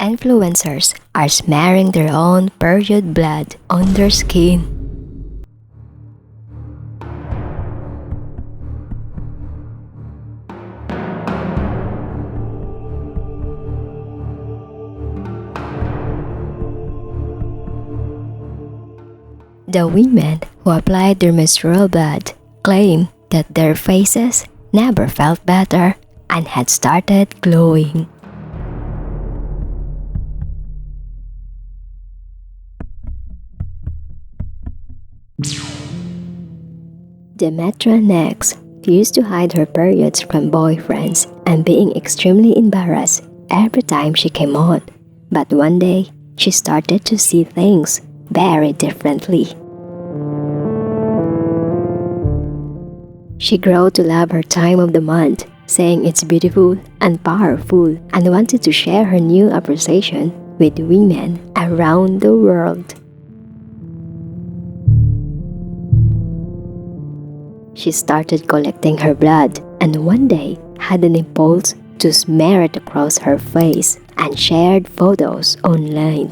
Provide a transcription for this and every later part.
Influencers are smearing their own period blood on their skin. The women who applied their menstrual blood claim that their faces never felt better and had started glowing. Demetra next used to hide her periods from boyfriends and being extremely embarrassed every time she came on. But one day, she started to see things very differently. She grew to love her time of the month, saying it's beautiful and powerful, and wanted to share her new appreciation with women around the world. She started collecting her blood and one day had an impulse to smear it across her face and shared photos online.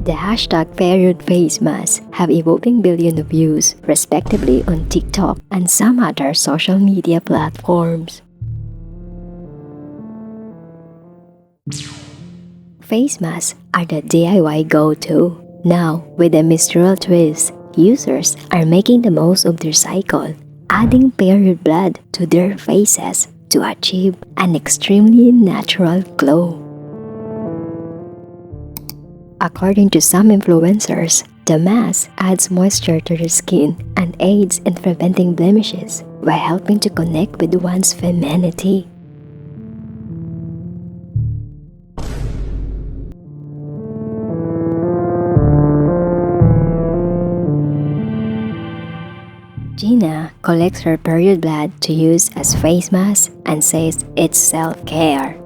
The hashtag period face masks have evolving billions of views, respectively on TikTok and some other social media platforms. Face masks are the DIY go-to. Now, with a menstrual twist, users are making the most of their cycle, adding period blood to their faces to achieve an extremely natural glow. According to some influencers, the mask adds moisture to the skin and aids in preventing blemishes by helping to connect with one's femininity. Gina collects her period blood to use as face mask and says it's self-care.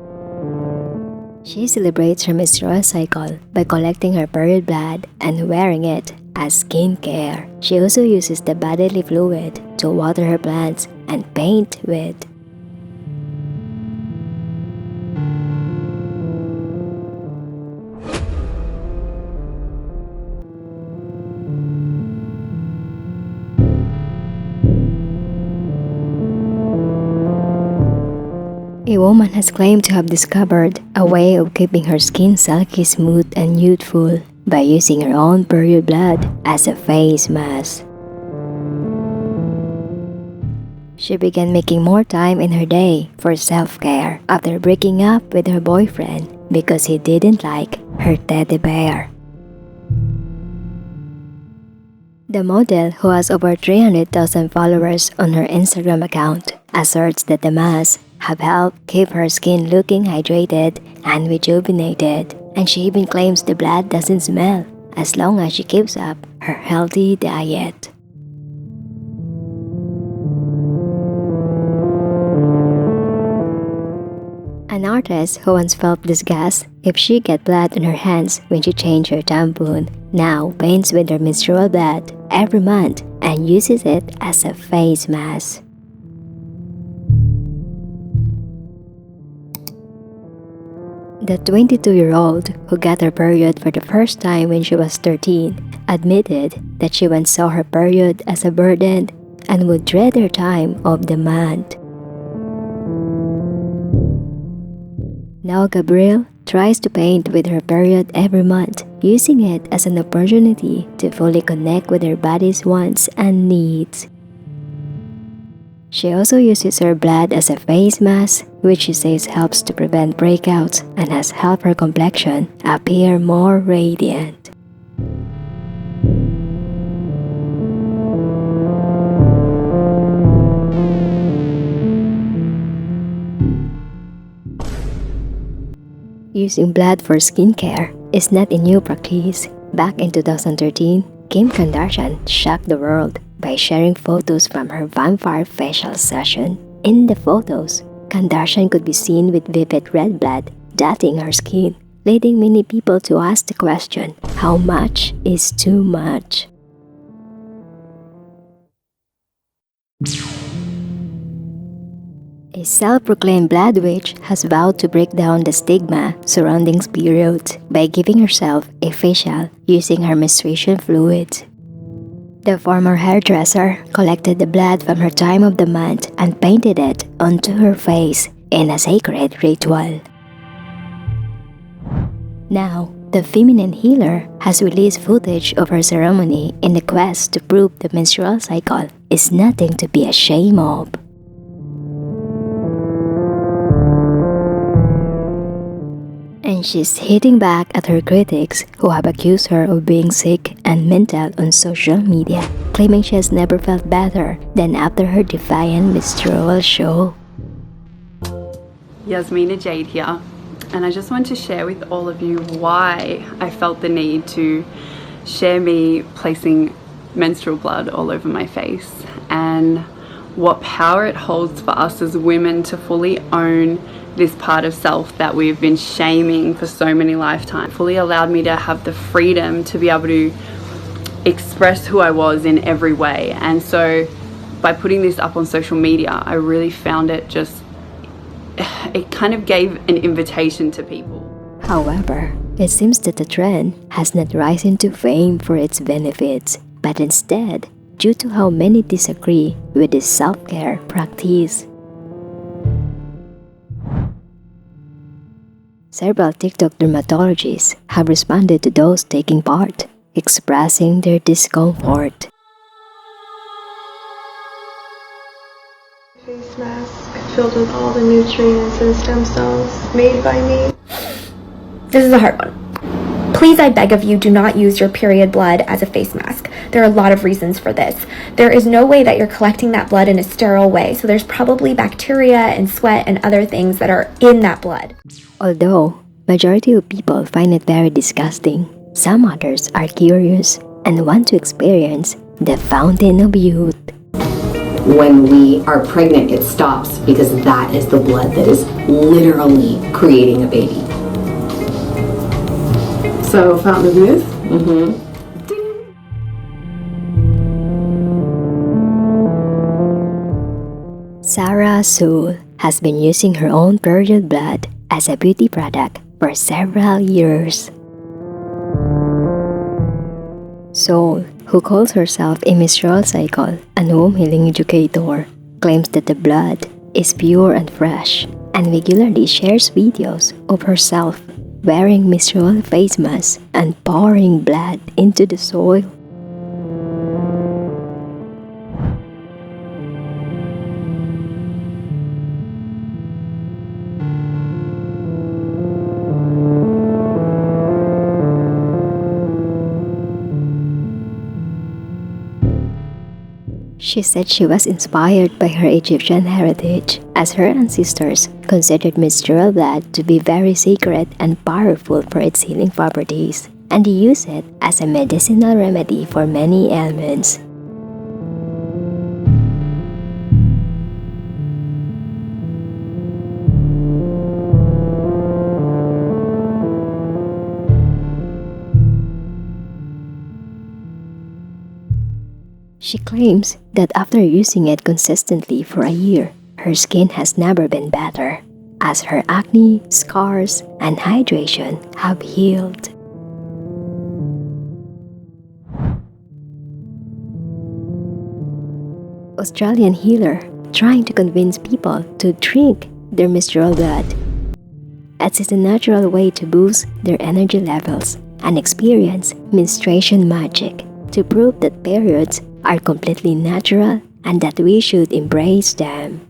She celebrates her menstrual cycle by collecting her period blood and wearing it as skincare. She also uses the bodily fluid to water her plants and paint with. A woman has claimed to have discovered a way of keeping her skin silky smooth and youthful by using her own period blood as a face mask. She began making more time in her day for self-care after breaking up with her boyfriend because he didn't like her teddy bear. The model, who has over 300,000 followers on her Instagram account, asserts that the masks have helped keep her skin looking hydrated and rejuvenated, and she even claims the blood doesn't smell as long as she keeps up her healthy diet. An artist who once felt disgust if she got blood on her hands when she changed her tampon now paints with her menstrual blood every month and uses it as a face mask. The 22-year-old who got her period for the first time when she was 13 admitted that she once saw her period as a burden and would dread her time of the month. Now Gabrielle tries to paint with her period every month, using it as an opportunity to fully connect with her body's wants and needs. She also uses her blood as a face mask, which she says helps to prevent breakouts and has helped her complexion appear more radiant. Using blood for skincare is not a new practice. Back in 2013, Kim Kardashian shocked the world by sharing photos from her vampire facial session. In the photos, Kardashian could be seen with vivid red blood dotting her skin, leading many people to ask the question, how much is too much? A self-proclaimed blood witch has vowed to break down the stigma surrounding periods by giving herself a facial using her menstruation fluids. The former hairdresser collected the blood from her time of the month and painted it onto her face in a sacred ritual. Now, the feminine healer has released footage of her ceremony in the quest to prove the menstrual cycle is nothing to be ashamed of. And she's hitting back at her critics who have accused her of being sick and mental on social media, claiming she has never felt better than after her defiant menstrual show. Yasmina Jade here, and I just want to share with all of you why I felt the need to share me placing menstrual blood all over my face and what power it holds for us as women to fully own this part of self that we've been shaming for so many lifetimes. Fully allowed me to have the freedom to be able to express who I was in every way. And so by putting this up on social media, I really found it kind of gave an invitation to people. However, it seems that the trend has not risen to fame for its benefits, but instead due to how many disagree with this self-care practice. Several TikTok dermatologists have responded to those taking part, expressing their discomfort. Face mask filled with all the nutrients and stem cells made by me. This is a hard one. Please, I beg of you, do not use your period blood as a face mask. There are a lot of reasons for this. There is no way that you're collecting that blood in a sterile way, so there's probably bacteria and sweat and other things that are in that blood. Although majority of people find it very disgusting, some others are curious and want to experience the fountain of youth. When we are pregnant, it stops because that is the blood that is literally creating a baby. So, fountain of youth? Mm-hmm. Sarah Soul has been using her own period blood as a beauty product for several years. Soul, who calls herself a menstrual cycle and womb healing educator, claims that the blood is pure and fresh and regularly shares videos of herself wearing menstrual face masks and pouring blood into the soil. She said she was inspired by her Egyptian heritage, as her ancestors considered menstrual blood to be very sacred and powerful for its healing properties, and they use it as a medicinal remedy for many ailments. She claims that after using it consistently for a year, her skin has never been better, as her acne, scars, and hydration have healed. Australian healer trying to convince people to drink their menstrual blood, as it's a natural way to boost their energy levels and experience menstruation magic, to prove that periods are completely natural and that we should embrace them.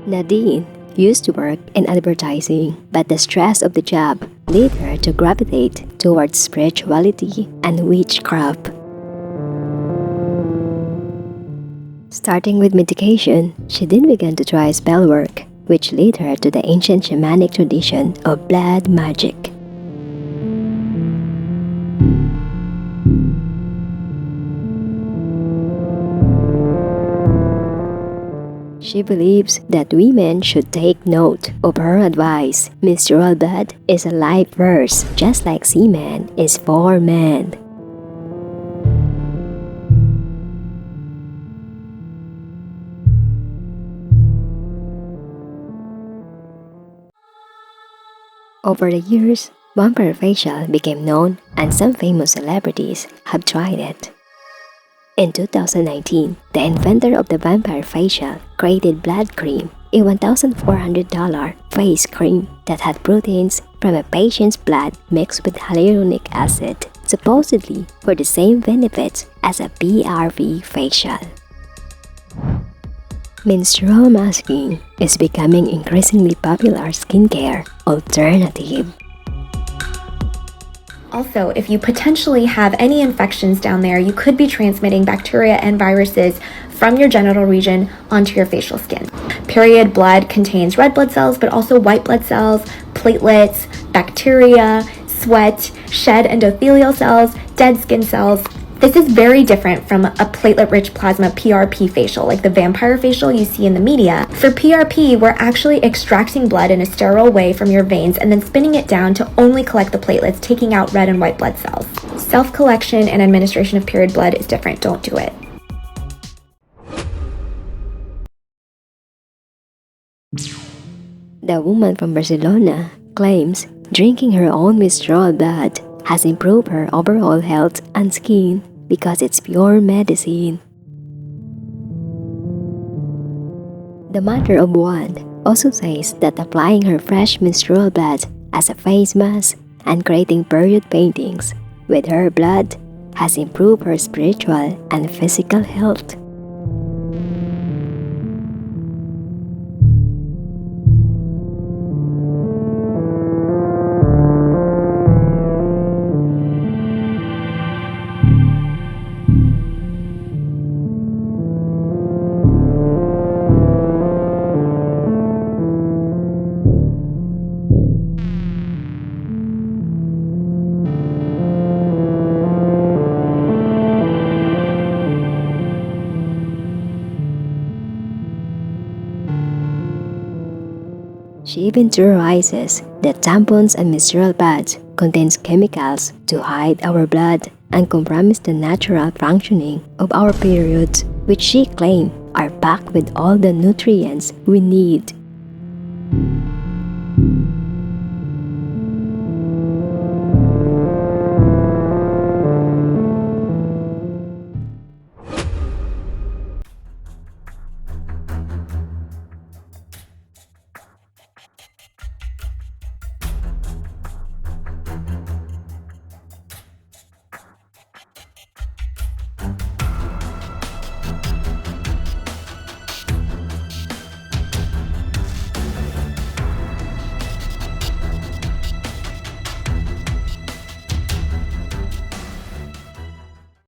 Nadine used to work in advertising, but the stress of the job led her to gravitate towards spirituality and witchcraft. Starting with medication, she then began to try spell work, which led her to the ancient shamanic tradition of blood magic. She believes that women should take note of her advice. Menstrual blood is a life force, just like semen is for men. Over the years, vampire facial became known and some famous celebrities have tried it. In 2019, the inventor of the vampire facial created Blood Cream, a $1,400 face cream that had proteins from a patient's blood mixed with hyaluronic acid, supposedly for the same benefits as a PRV facial. Menstrual masking is becoming increasingly popular skincare alternative. Also, if you potentially have any infections down there, you could be transmitting bacteria and viruses from your genital region onto your facial skin. Period blood contains red blood cells, but also white blood cells, platelets, bacteria, sweat, shed endothelial cells, dead skin cells. This is very different from a platelet-rich plasma PRP facial, like the vampire facial you see in the media. For PRP, we're actually extracting blood in a sterile way from your veins and then spinning it down to only collect the platelets, taking out red and white blood cells. Self-collection and administration of period blood is different. Don't do it. The woman from Barcelona claims drinking her own menstrual blood has improved her overall health and skin because it's pure medicine. The mother of one also says that applying her fresh menstrual blood as a face mask and creating period paintings with her blood has improved her spiritual and physical health. She even theorizes that tampons and menstrual pads contains chemicals to hide our blood and compromise the natural functioning of our periods, which she claims are packed with all the nutrients we need.